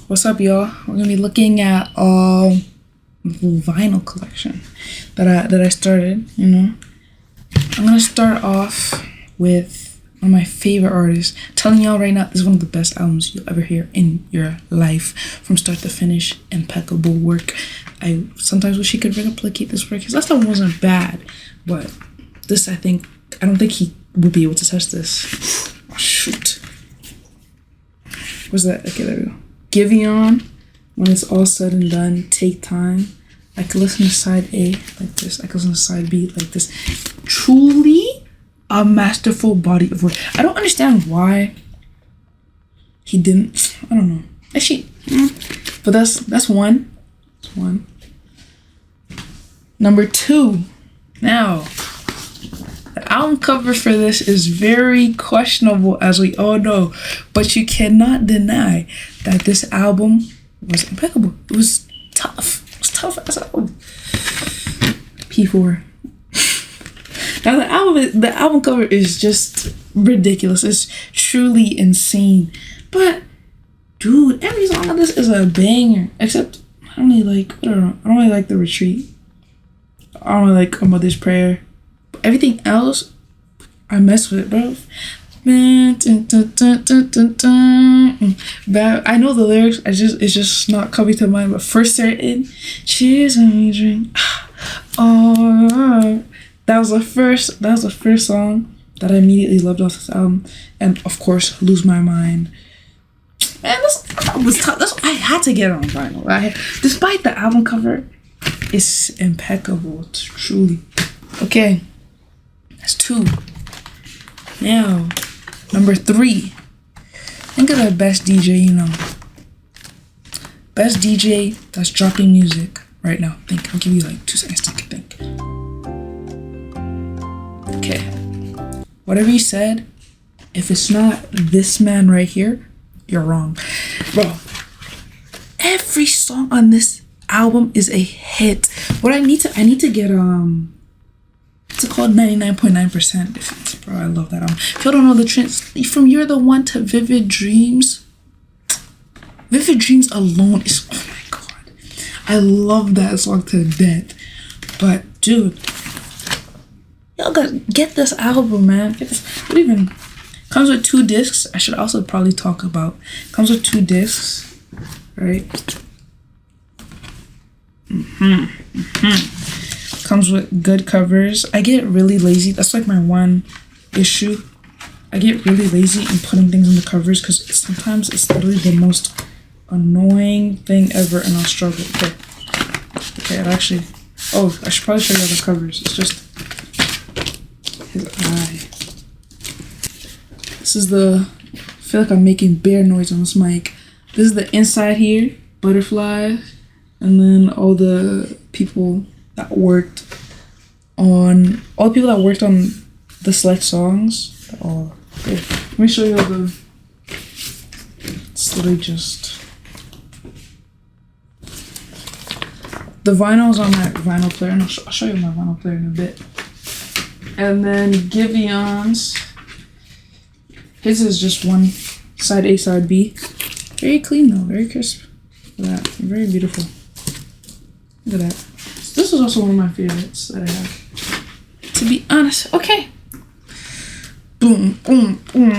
What's up, y'all? We're gonna be looking at vinyl collection that I started. I'm gonna start off with one of my favorite artists. Telling y'all right now, this is one of the best albums you'll ever hear in your life, from start to finish. Impeccable work. I sometimes wish he could replicate this work. His last album wasn't bad, but this, I don't think he would be able to touch this. Oh, shoot. What's that? Okay, there we go. Giveon. When it's all said and done, take time. I could listen to side A like this. I could listen to side B like this. Truly a masterful body of work. I don't understand why he didn't. I don't know. Actually, but that's one. That's one. Number two. Now, the album cover for this is very questionable, as we all know, but you cannot deny that this album was impeccable. It was tough. It was tough as album. P4. Now the album cover is just ridiculous. It's truly insane. But dude, every song on this is a banger. Except I don't really like The Retreat. I don't really like A Mother's Prayer. But everything else, I mess with it, bro. But I know the lyrics. It's just not coming to mind. But For Certain, cheers when we drink. Oh, that was the first song that I immediately loved off this album. And of course, Lose My Mind. Man, this album was tough. I had to get it on vinyl. Despite the album cover, it's impeccable. It's truly. Okay, that's two. Now, number three. Think of the best DJ you know. Best DJ that's dropping music right now. Think. I'll give you like 2 seconds to think. Okay. Whatever you said, if it's not this man right here, you're wrong. Bro, every song on this album is a hit. What I need to get what's it called? 99.9%. Bro, I love that album. If y'all don't know the trends, from You're the One to Vivid Dreams. Vivid Dreams alone is, oh my god, I love that song to death. But dude, y'all gotta get this album, man. Get this. What even comes with 2 discs? I should also probably talk about. Comes with 2 discs, right? Comes with good covers. I get really lazy. That's like my one issue. I get really lazy in putting things in the covers because sometimes it's literally the most annoying thing ever, and I'll struggle. Okay, it actually. Oh, I should probably show you the covers. It's just his eye. This is I feel like I'm making bear noise on this mic. This is the inside here, butterfly, and then all the people that worked on the select songs. Oh, okay. Let me show you it's literally just the vinyl's on that vinyl player, and I'll show you my vinyl player in a bit. And then Giveon's, his is just one side A, side B. Very clean though, very crisp. Look at that, very beautiful. Look at that. This is also one of my favorites that I have, to be honest. Okay. Boom, boom, boom,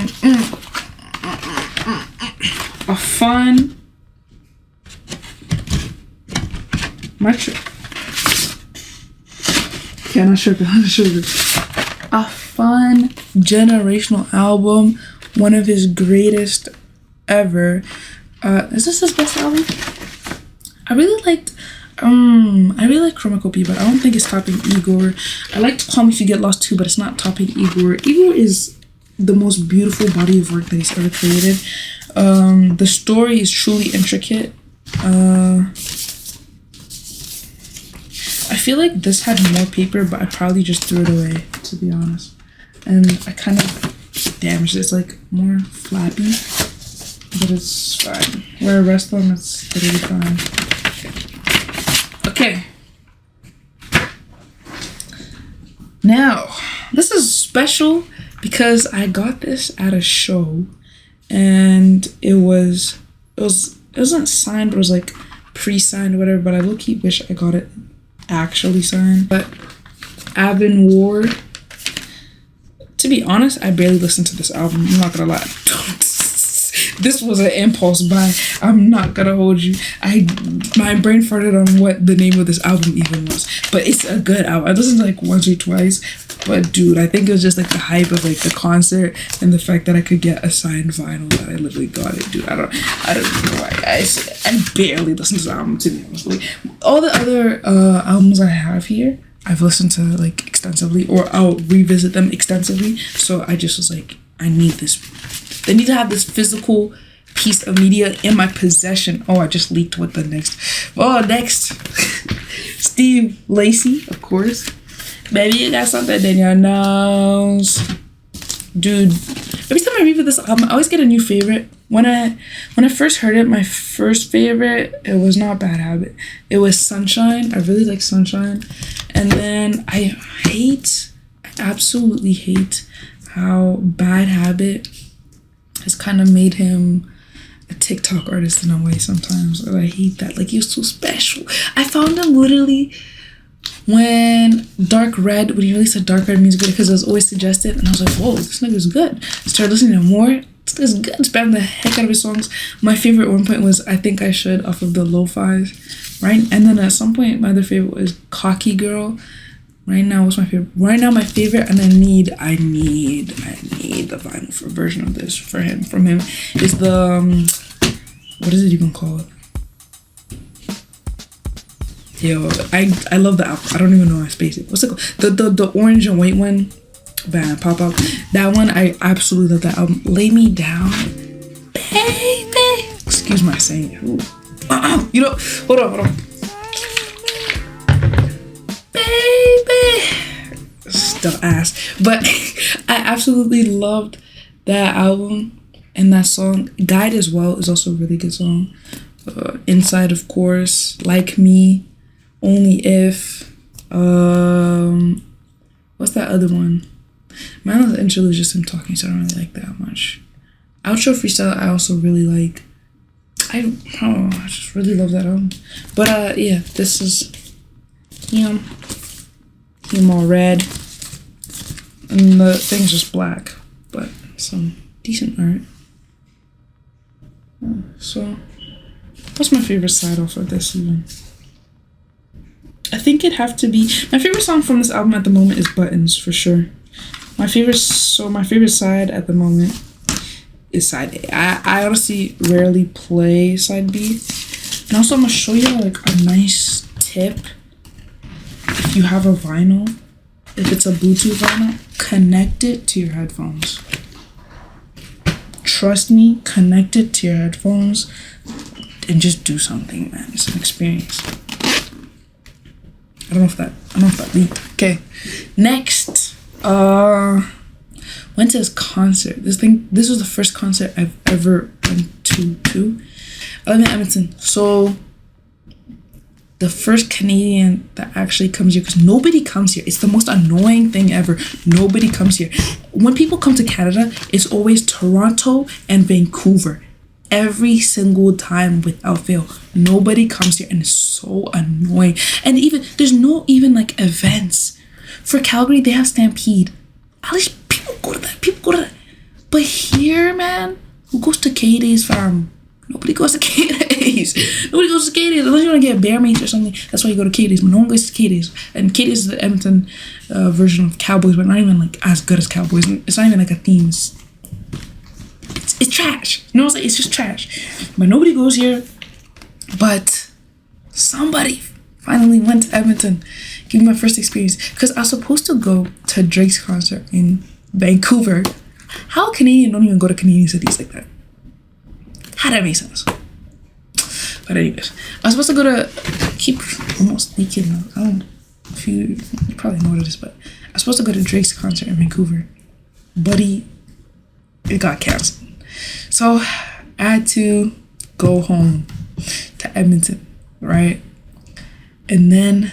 A fun. Okay, I'm not sure. A fun generational album. One of his greatest ever. Is this his best album? I really like Chromacopy, but I don't think it's topping Igor. I liked Call Me If You Get Lost too, but it's not topping Igor. Igor is the most beautiful body of work that he's ever created. The story is truly intricate. I feel like this had more paper, but I probably just threw it away, to be honest. And I kind of damaged it. It's like more flappy, but it's fine. Where I rest on, it's literally fine. Okay. Now, this is special because I got this at a show, and it was it wasn't signed, but it was like pre-signed or whatever, but I low-key wish I got it actually signed. But Avon War, to be honest, I barely listened to this album. I'm not gonna lie. This was an impulse buy. I'm not gonna hold you. My brain farted on what the name of this album even was. But it's a good album. I listened to like once or twice. But dude, I think it was just like the hype of like the concert and the fact that I could get a signed vinyl that I literally got it, dude. I don't know why. I barely listened to the album, to be honest. Like, all the other albums I have here, I've listened to like extensively, or I'll revisit them extensively. So I just was like, I need this. They need to have this physical piece of media in my possession. Oh, I just leaked what the next. Oh, next. Steve Lacy, of course. Baby, you got something in your nose. Dude, every time I read this album, I always get a new favorite. When I first heard it, my first favorite, it was not Bad Habit. It was Sunshine. I really like Sunshine. And then I absolutely hate how Bad Habit has kind of made him a TikTok artist in a way sometimes. And I hate that. Like, he was so special. I found him literally when when he released a Dark Red music video, because it was always suggested, and I was like, whoa, this nigga's good. Started listening to more. This nigga's good. Spamming the heck out of his songs. My favorite at one point was I Think I Should off of the Lo-Fi's, right? And then at some point, my other favorite was Cocky Girl. Right now, what's my favorite? Right now, my favorite, and I need the vinyl for version of this from him is the what is it even called? Yo, I love the album. I don't even know how I space it. What's it called? The orange and white one. Bam, pop up. That one, I absolutely love that album. Lay Me Down, baby. Excuse my saying. You know, hold on. Baby. Still ass. But I absolutely loved that album and that song. Guide as well is also a really good song. Inside, of course. Like Me. Only If. What's that other one? Man, the intro is just him talking, so I don't really like that much. Outro Freestyle, I also really like. I just really love that album. But yeah, this is him. Him all red. And the thing's just black, but some decent art. So, what's my favorite side off of this even? I think it'd have to be, my favorite song from this album at the moment is Buttons, for sure. My favorite side at the moment is side A. I honestly rarely play side B. And also I'm gonna show you like a nice tip. If you have a vinyl, if it's a Bluetooth vinyl, connect it to your headphones. Trust me, connect it to your headphones and just do something, man. It's an experience. I don't know if that leaked. Okay. Next. Went to his concert. This was the first concert I've ever went to. I live in Edmonton. So the first Canadian that actually comes here, because nobody comes here. It's the most annoying thing ever. Nobody comes here. When people come to Canada, it's always Toronto and Vancouver. Every single time without fail. Nobody comes here and it's so annoying. And there's no like events. For Calgary, they have Stampede. At least people go to that. But here, man, who goes to K-Days, fam? Nobody goes to K-Days. Unless you want to get bear meat or something. That's why you go to K-Days. But no one goes to K-Days. And K-Days is the Edmonton version of Cowboys, but not even like as good as Cowboys. It's not even like a theme. It's trash. You know what I'm saying? It's just trash. But nobody goes here. But somebody finally went to Edmonton. Give me my first experience. Because I was supposed to go to Drake's concert in Vancouver. How Canadian don't even go to Canadian cities like that? How that make sense? But anyways, I was supposed to go to keep almost leaking. I don't know if you probably know what it is, but I was supposed to go to Drake's concert in Vancouver. Buddy, it got canceled. So I had to go home to Edmonton, right? And then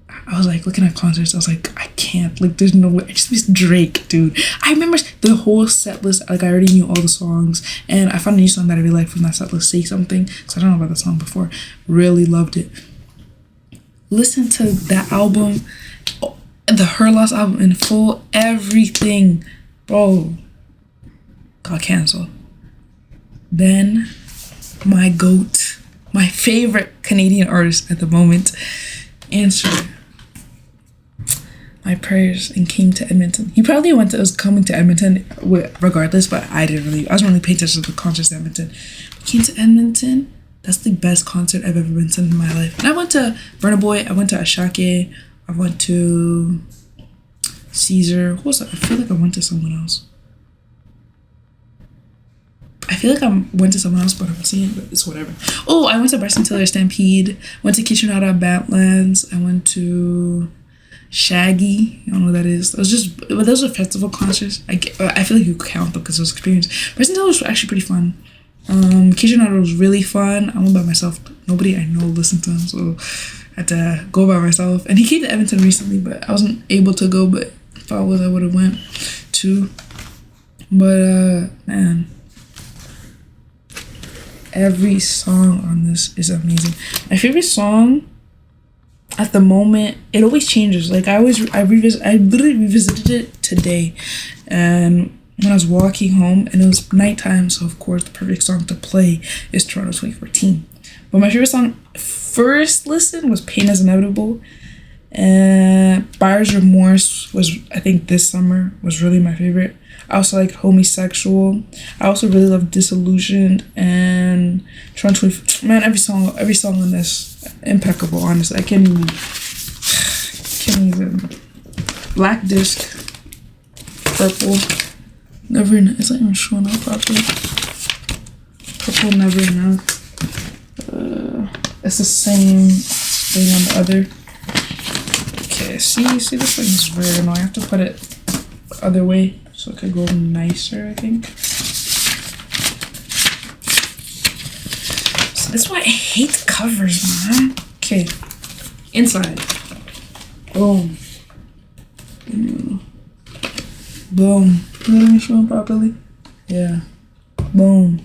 I was like looking at concerts. I was like, I can't. Like, there's no way. I just miss Drake, dude. I remember the whole set list. Like, I already knew all the songs. And I found a new song that I really liked from that set list, Say Something. So I don't know about that song before. Really loved it. Listen to that album, the Her Loss album in full. Everything. Bro. Got canceled. Then, my GOAT, my favorite Canadian artist at the moment, answered my prayers and came to Edmonton. He probably was coming to Edmonton regardless, but I wasn't really paying attention to the concerts in Edmonton. But came to Edmonton. That's the best concert I've ever been to in my life. And I went to Burna Boy, I went to Ashake, I went to Caesar. Who was that? I feel like I went to someone else. I feel like I went to someone else, but I'm seeing it, but it's whatever. Oh, I went to Bryson Tiller Stampede, went to Kitchenada Badlands, I went to Shaggy. I don't know what that is. It was just, but those are festival concerts. I feel like you count because it was experience. Bryson Tiller was actually pretty fun. Kitchenada was really fun. I went by myself. Nobody I know listened to him, so I had to go by myself. And he came to Edmonton recently, but I wasn't able to go. But if I was, I would have went too. But man, every song on this is amazing. My favorite song at the moment, it always changes. Like I literally revisited it today, and when I was walking home, and it was nighttime, so of course the perfect song to play is Toronto 2014. But my favorite song first listen was Pain is Inevitable, and Buyer's Remorse was, I think this summer was really my favorite. I also like Homosexual. I also really love Disillusioned and Toronto 2014. Man, every song on this impeccable, honestly. I can't even. Black Disc, Purple, Never Enough. It's not even showing up properly. Purple, Never Enough. It's the same thing on the other. Okay, see, this thing is very annoying. I have to put it the other way so it could go nicer, I think. So that's why I hate covers, man. Okay, inside. Boom. Boom. Let me show them properly. Yeah. Boom.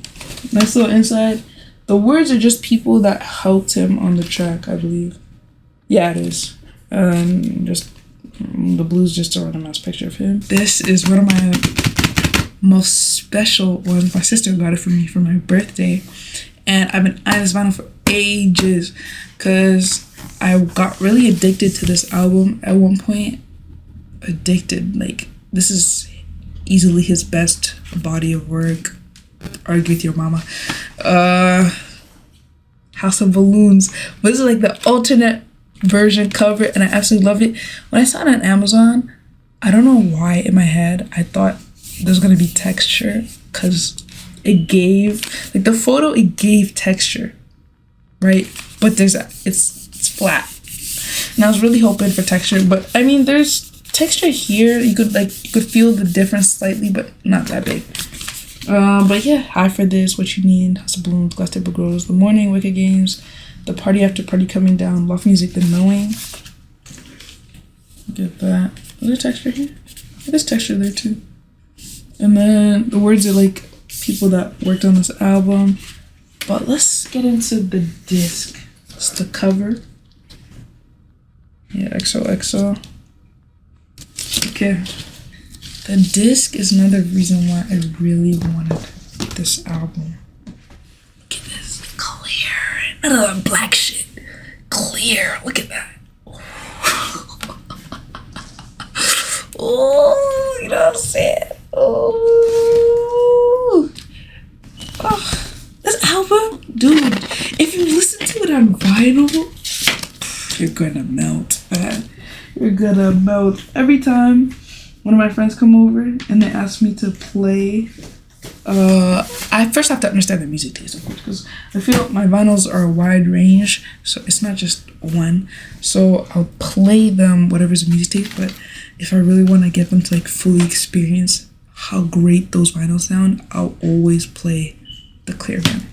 Nice little inside. The words are just people that helped him on the track, I believe. Yeah, it is. Just the blues just a random ass picture of him. This is one of my most special ones. My sister got it for me for my birthday, and I've been eyeing this vinyl for ages because I got really addicted to this album at one point. Addicted. Like, this is easily his best body of work. Argue with your mama. House of Balloons. But this is like the alternate version cover, and I absolutely loved it. When I saw it on Amazon, I don't know why in my head I thought there was gonna be texture, because it gave, like, the photo, it gave texture, right? But it's flat, and I was really hoping for texture. But I mean, there's texture here. You could feel the difference slightly, but not that big. But yeah, High for This, What You Need, House of Balloons, Glass Table Girls, The Morning, Wicked Games, The Party After Party Coming Down, Love Music, The Knowing. Get that. Is there texture here? There's texture there too. And then the words are like people that worked on this album. But let's get into the disc. It's the cover. Yeah, XOXO. Okay. The disc is another reason why I really wanted this album. Look at this. Clear. None of that black shit. Clear. Look at that. Oh, you know what I'm saying? Oh. This album, dude, if you listen to it on vinyl, you're gonna melt, man. You're gonna melt. Every time one of my friends come over and they ask me to play, I first have to understand the music taste, of course, because I feel my vinyls are a wide range, so it's not just one. So I'll play them whatever's the music taste, but if I really want to get them to like fully experience how great those vinyls sound, I'll always play the clear one.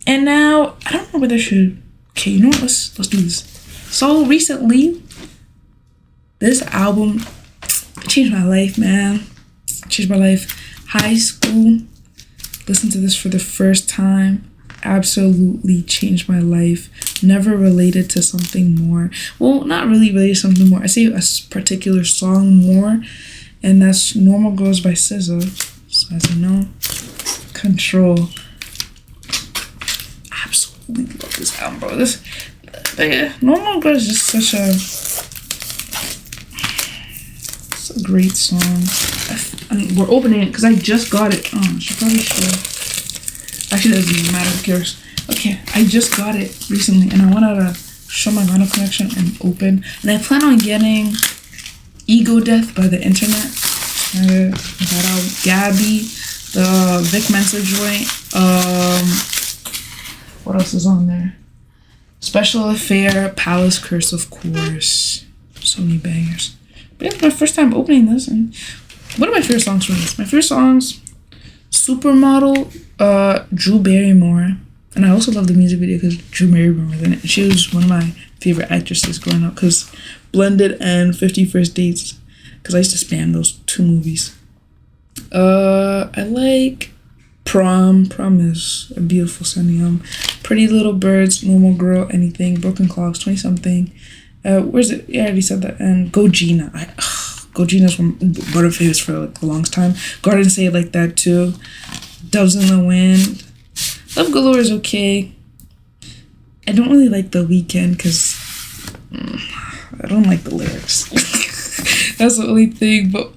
And now I don't know whether I should. Okay, you know what? Let's do this. So recently, This album changed my life, man. Changed my life. High school, listened to this for the first time. Absolutely changed my life. Never related to something more. Well, not really related to something more. I say a particular song more, and that's Normal Girls by SZA. So as you know, Control. Absolutely love this album, bro. Normal Girls is just such a great song. And we're opening it because I just got it. Oh, I should probably show. Actually, that doesn't even matter. Who cares? Okay, I just got it recently, and I wanted to show my vinyl collection and open. And I plan on getting Ego Death by The Internet. Got out Gabby, the Vic Mensa joint. What else is on there? Special Affair, Palace Curse, of course. So many bangers. But yeah, it's my first time opening this, and one of my favorite songs from this. My favorite songs, Supermodel, Drew Barrymore. And I also love the music video because Drew Barrymore was in it. She was one of my favorite actresses growing up because Blended and 50 First Dates, because I used to spam those two movies. I like Prom. Prom is a beautiful sunny. Pretty Little Birds, Normal Girl, Anything, Broken Clocks, 20 Something. Where's it? Yeah, I already said that. And Go Gina. Go Gina's one of my favorites for like the longest time. Garden Say It Like That too. Doves in the Wind. Love Galore is okay. I don't really like The Weeknd because I don't like the lyrics. That's the only thing. But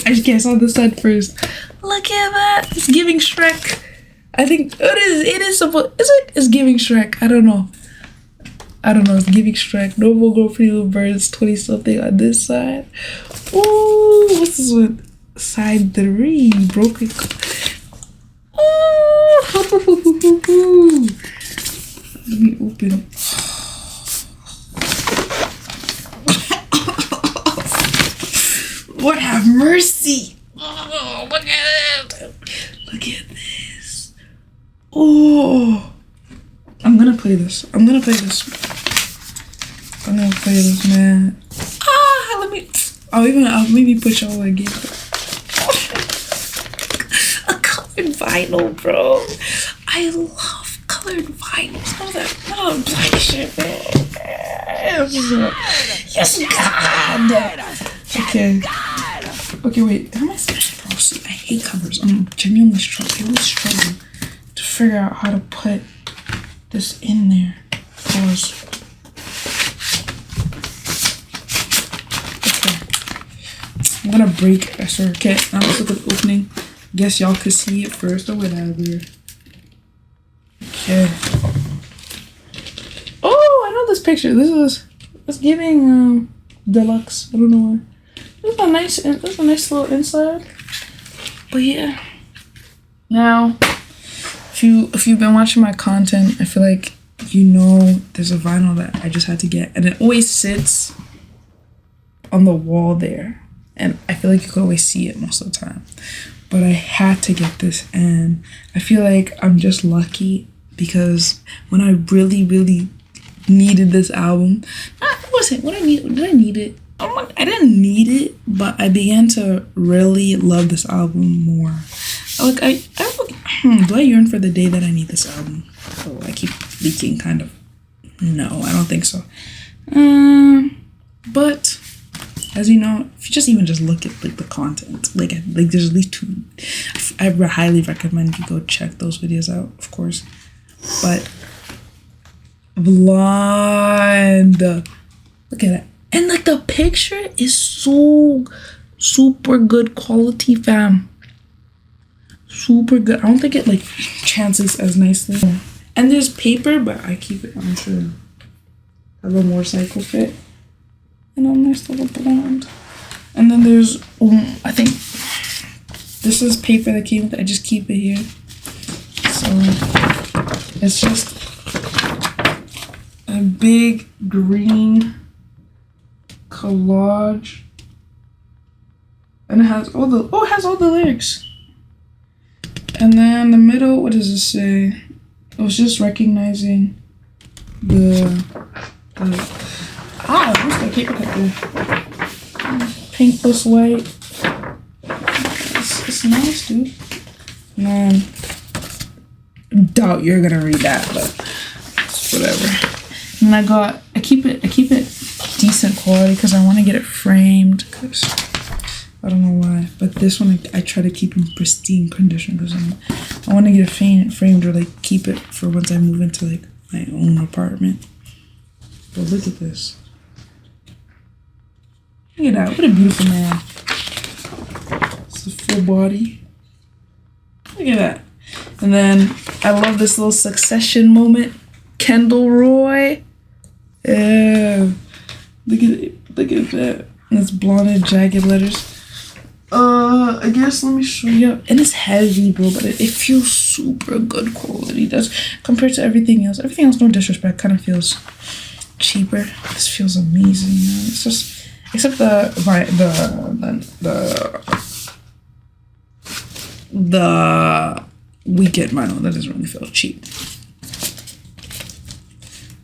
I saw this side first. Look at that. It's giving Shrek. I think it is supposed. It's giving Shrek. I don't know. It's giving Shrek. Normal Girl, Pretty Little Birds, 20 something on this side. Ooh, what's this one? Side 3, Broken. Ooh. Let me open. Lord have mercy. Oh, look at it. Look at this. Oh. I'm gonna play this, man. I'll maybe push all again. A colored vinyl, bro. I love colored vinyls. All that black shit, man. Yes, God. Okay, wait. How am I supposed to proceed? I hate covers. I'm genuinely struggling. I always struggle to figure out how to put this in there. Pause. Okay. I'm gonna break. Okay, now let's look at the opening. Guess y'all could see it first or whatever. Okay. Oh, I know this picture. It's giving deluxe. I don't know why. This is a nice little inside. But yeah. Now, if you've been watching my content, I feel like you know there's a vinyl that I just had to get, and it always sits on the wall there, and I feel like you could always see it most of the time. But I had to get this, and I feel like I'm just lucky because when I really, really needed this album, did I need it? I didn't need it, but I began to really love this album more. Do I yearn for the day that I need this album? Oh, I keep leaking, kind of. No, I don't think so. But as you know, if you just look at like the content, like there's at least 2. I highly recommend you go check those videos out, of course. But Blonde, look at it, and like the picture is so super good quality, fam. Super good. I don't think it like translates as nicely. And there's paper, but I keep it on to have a motorcycle fit. And a nice little blonde. And then there's, I think this is paper that came with it. I just keep it here. So it's just a big green collage. And it has all the lyrics. And then the middle, what does it say? It was just recognizing the Ah, what's that paper cut there? Pink plus white. It's nice, dude. Man, doubt you're gonna read that, but it's whatever. And I keep it decent quality because I want to get it framed. Cause I don't know why, but this one I try to keep in pristine condition because I want to get it framed or like keep it for once I move into like my own apartment. But look at this. Look at that. What a beautiful man. It's a full body. Look at that. And then I love this little Succession moment. Kendall Roy. Yeah. Look at that. And it's blonde and jagged letters. I guess let me show you. And it's heavy, bro, but it feels super good quality. Does compared to everything else. Everything else, no disrespect, kind of feels cheaper. This feels amazing, man. It's just except the Weekend vinyl that doesn't really feel cheap.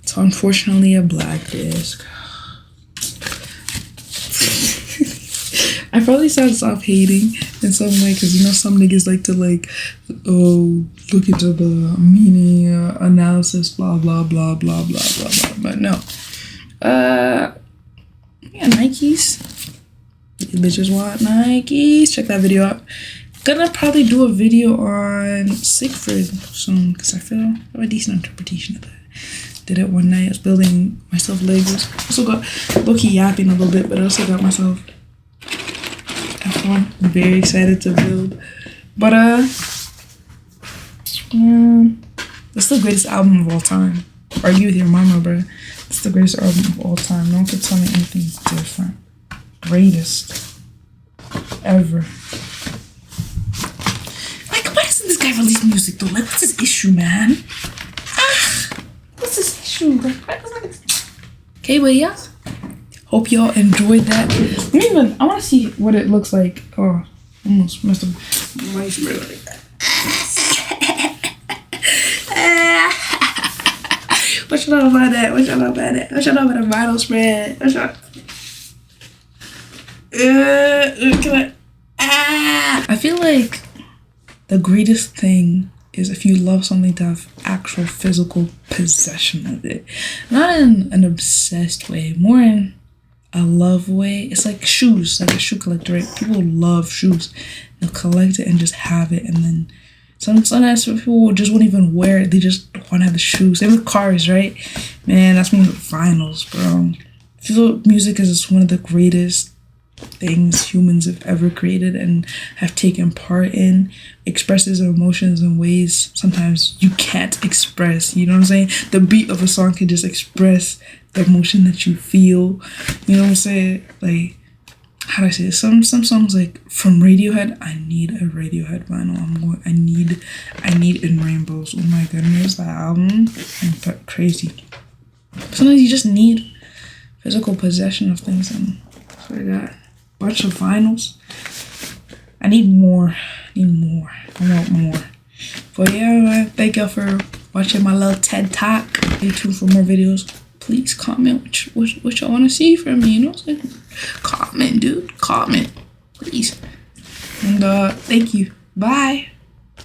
It's unfortunately a black disc. I probably sound soft hating in some way because you know some niggas like to like look into the meaning analysis blah blah blah blah blah blah blah, but no. Yeah, Nikes. You bitches want Nikes. Check that video out. Gonna probably do a video on Siegfried soon because I feel I have a decent interpretation of that. Did it one night. I was building myself Legos. Also got low-key yapping a little bit, but I also got myself F1. I'm very excited to build. But yeah, it's the greatest album of all time. Argue with your mama, bro. It's the greatest album of all time. No one can tell me anything different. Greatest ever. Why doesn't this guy release music though? Like, what's his issue, man? What's his issue? Okay, but yeah. Hope y'all enjoyed that. I want to see what it looks like. Oh, almost messed up my spread like that. What you know about that? What you know about that? What you know about a vinyl spread? What you I feel like the greatest thing is if you love something to have actual physical possession of it. Not in an obsessed way, more in a love way. It's like shoes, like a shoe collector, right? People love shoes. They'll collect it and just have it, and then sometimes people just won't even wear it. They just want to have the shoes. Same with cars, right? Man, that's me with vinyls, bro. I feel music is just one of the greatest things humans have ever created and have taken part in. Expresses emotions in ways sometimes you can't express. You know what I'm saying? The beat of a song can just express the emotion that you feel. You know what I'm saying? Like, how do I say this? Some songs like from Radiohead. I need a Radiohead vinyl. I need In Rainbows. Oh my goodness, that album and crazy. Sometimes you just need physical possession of things, and that's what I got. Bunch of vinyls. I need more. I want more. But yeah, man, thank y'all for watching my little TED Talk. Stay tuned for more videos. Please comment what y'all want to see from me. You know what I'm saying? Comment, dude. Comment. Please. And thank you. Bye.